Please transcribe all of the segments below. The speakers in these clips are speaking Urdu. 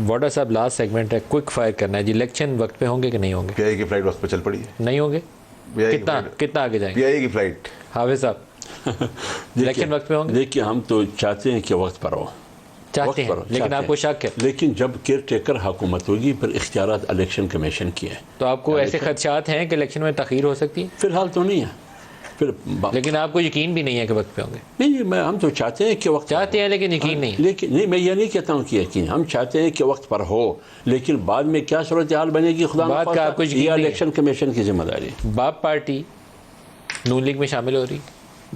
واڈا صاحب لاسٹ سیگمنٹ ہے, کوئک فائر کرنا ہے جی. الیکشن وقت پہ ہوں گے کہ نہیں ہوں گے؟ پی آئی کی فلائٹ وقت پہ چل پڑی ہے. نہیں ہوں گے؟ کتنا آگے جائیں گے پی آئی کی فلائٹ؟ حافظ صاحب الیکشن وقت پہ ہوں گے؟ دیکھیے ہم تو چاہتے ہیں کہ وقت پر ہو, چاہتے ہیں, لیکن آپ کو شک ہے. لیکن جب کیئر ٹیکر حکومت ہوگی پھر اختیارات الیکشن کمیشن کی ہیں. تو آپ کو ایسے خدشات ہیں کہ الیکشن میں تاخیر ہو سکتی ہے؟ فی الحال تو نہیں ہے. پھر لیکن آپ کو یقین بھی نہیں ہے کہ وقت پہ ہوں گے؟ نہیں, ہم تو چاہتے ہیں کہ وقت چاہتے ہیں لیکن یقین نہیں. لیکن نہیں, میں یہ نہیں کہتا ہوں کہ یقین, ہم چاہتے ہیں کہ وقت پر ہو, لیکن بعد میں کیا صورتحال بنے گی خدا بات کا آپ کو یقین یہ نہیں ہے. الیکشن کمیشن کی ذمہ داری. باپ پارٹی نون لیگ میں شامل ہو رہی؟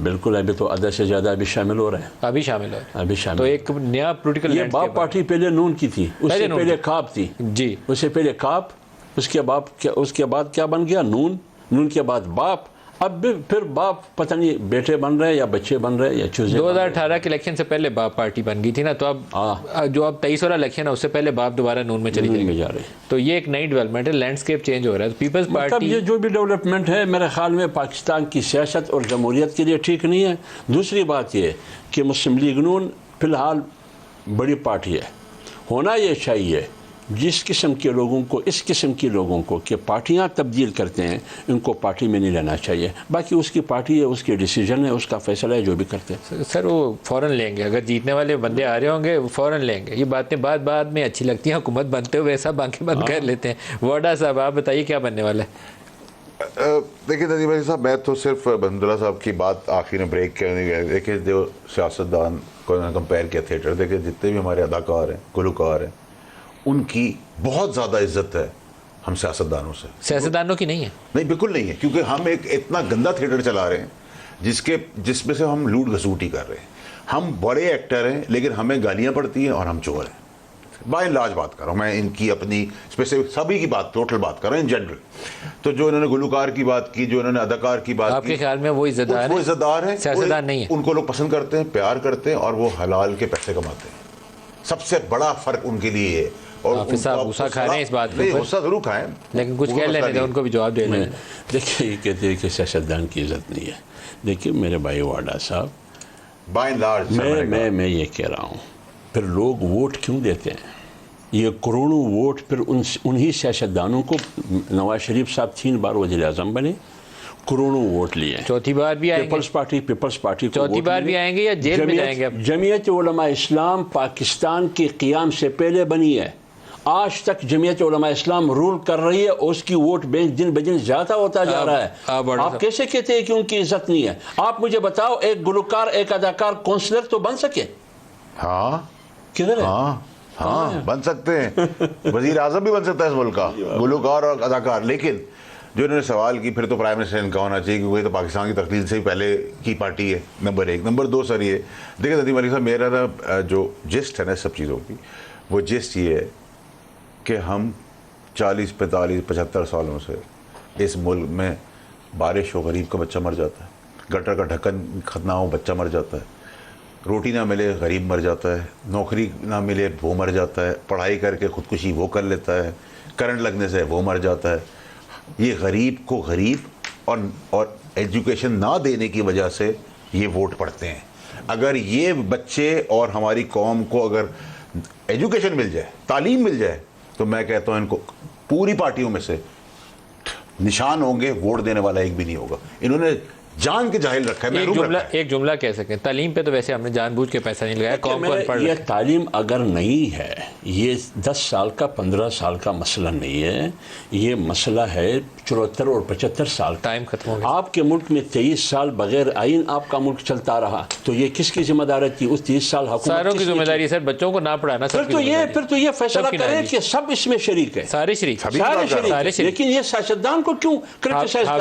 بالکل, ابھی تو آدھا سے زیادہ ابھی شامل ہو رہے ہیں. ابھی شامل ہو رہے ہیں. ابھی شامل. تو ایک نیا پولیٹیکل یہ باپ پارٹی پہلے نون کی تھی, اس سے پہلے کاپ تھی جی, اس سے پہلے کاپ, اس کے بعد کیا بن گیا؟ نون کے بعد باپ, اب پھر باپ پتہ نہیں بیٹے بن رہے یا بچے بن رہے یا چوزے. 2018 کے الیکشن سے پہلے باپ پارٹی بن گئی تھی نا, تو اب جو اب 23 والا الیکشن ہے اس سے پہلے باپ دوبارہ نون میں چلی جا رہے. تو یہ ایک نئی ڈیولپمنٹ ہے, لینڈسکیپ چینج ہو رہا ہے. پیپلز مطلب پارٹی یہ جو بھی ڈیولپمنٹ ہے میرے خیال میں پاکستان کی سیاست اور جمہوریت کے لیے ٹھیک نہیں ہے. دوسری بات یہ کہ مسلم لیگ نون فی الحال بڑی پارٹی ہے, ہونا یہ چاہیے جس قسم کے لوگوں کو, اس قسم کے لوگوں کو کہ پارٹیاں تبدیل کرتے ہیں, ان کو پارٹی میں نہیں لینا چاہیے. باقی اس کی پارٹی ہے, اس کے ڈیسیجن ہے, اس کا فیصلہ ہے, جو بھی کرتے ہیں. سر وہ فوراً لیں گے, اگر جیتنے والے بندے آ رہے ہوں گے وہ فوراً لیں گے. یہ باتیں بعد میں اچھی لگتی ہیں, حکومت بنتے ہوئے ایسا بانکیں بند کر لیتے ہیں. واڈا صاحب آپ بتائیے کیا بننے والا ہے؟ دیکھیے ندیم علی صاحب, میں تو صرف بحمد اللہ صاحب کی بات آخری میں بریک کرنے گیا. دیکھیے جو سیاستدان کو کمپیئر کیا تھیٹر, دیکھیے جتنے بھی ہمارے اداکار ہیں, گلوکار ہیں, ان کی بہت زیادہ عزت ہے ہم سیاستدانوں سے. سیاستدانوں کی نہیں ہے؟ نہیں, بالکل نہیں ہے, کیونکہ ہم ایک اتنا گندا تھیٹر چلا رہے ہیں جس میں سے ہم لوٹ گھسوٹی کر رہے ہیں. ہم بڑے ایکٹر ہیں لیکن ہمیں گالیاں پڑتی ہیں اور ہم چور ہیں. بائی لاج بات کر رہا ہوں میں, ان کی اپنی اسپیسیفک سبھی کی بات, ٹوٹل بات کر رہا ہوں ان جنرل. تو جو انہوں نے گلوکار کی بات کی, جو انہوں نے اداکار کی بات کی, آپ کے خیال میں وہ عزتدار ہیں, سیاستدان نہیں ہے؟ ان کو لوگ پسند کرتے ہیں, پیار کرتے ہیں, اور وہ حلال کے پیسے کماتے ہیں. سب سے بڑا فرق ان کے لیے ہے. اور حافظ صاحب غصہ کھا رہے ہیں اس بات پہ؟ غصہ ضرور کھائیں, لیکن کچھ کہہ لینے دیں, ان کو بھی جواب دے لیں. دیکھیے یہ کہتے ہیں کہ سیاستدان کی عزت نہیں ہے. دیکھیے میرے بھائی واڈا صاحب, بائی لارج میں یہ کہہ رہا ہوں, پھر لوگ ووٹ کیوں دیتے ہیں؟ یہ کروڑوں ووٹ پھر انہی سیاستدانوں کو, نواز شریف صاحب 3 بار وزیر اعظم بنے, کروڑوں ووٹ لیے, چوتھی بار بھی آئیں گے, پیپلز پارٹی کو چوتھی بار بھی آئیں گے یا جیل میں جائیں گے؟ جمعیت علماء اسلام پاکستان کے قیام سے پہلے بنی ہے, آج تک جمعیت علماء اسلام رول کر رہی ہے, اور اس کی ووٹ بینک دن بدن زیادہ ہوتا جا رہا ہے. آپ کیسے کہتے ہیں کہ ان کی عزت نہیں ہے؟ آپ مجھے بتاؤ, ایک گلوکار, ایک اداکار کونسلر تو بن سکے؟ ہاں کدھر ہے؟ ہاں بن سکتے ہیں, وزیر اعظم بھی بن سکتا ہے اس ملک کا, گلوکار اور اداکار. لیکن جو انہوں نے سوال کی, پھر تو پرائم منسٹر ان کا ہونا چاہیے, کیونکہ یہ تو پاکستان کی تخلیق سے ہی پہلے کی پارٹی ہے, نمبر 1. نمبر 2 سر یہ دیکھیں ندیم علی صاحب, میرا نا جو جسٹ ہے نا سب چیزوں کی, وہ جسٹ یہ ہے کہ ہم 40 45 75 سالوں سے اس ملک میں بارش ہو غریب کا بچہ مر جاتا ہے, گٹر کا ڈھکن ختم ہو بچہ مر جاتا ہے, روٹی نہ ملے غریب مر جاتا ہے, نوکری نہ ملے وہ مر جاتا ہے, پڑھائی کر کے خودکشی وہ کر لیتا ہے, کرنٹ لگنے سے وہ مر جاتا ہے. یہ غریب کو غریب اور ایجوکیشن نہ دینے کی وجہ سے یہ ووٹ پڑتے ہیں. اگر یہ بچے اور ہماری قوم کو اگر ایجوکیشن مل جائے, تعلیم مل جائے, تو میں کہتا ہوں ان کو پوری پارٹیوں میں سے نشان ہوں گے, ووٹ دینے والا ایک بھی نہیں ہوگا. انہوں نے جان کے جاہل رکھا ہے. ایک جملہ کہہ سکیں, تعلیم پہ تو ویسے ہم نے جان بوجھ کے پیسہ نہیں لگایا, قوم کو پڑھ. یہ تعلیم اگر نہیں ہے, یہ 10 سال کا 15 سال کا مسئلہ نہیں ہے, یہ مسئلہ ہے 74 اور 75 سال. ٹائم ختم ہو گیا. آپ کے ملک میں 23 سال بغیر آئین آپ کا ملک چلتا رہا, تو یہ کس کی ذمہ داری تھی؟ اس 30 سال حکومت ساروں کی ذمہ داری ہے سر, بچوں کو نہ پڑھانا. پھر تو یہ فیصلہ کریں کہ سب اس میں شریک ہے, سارے شریک, لیکن یہ سیاستدان کو کیوں کرٹیسائز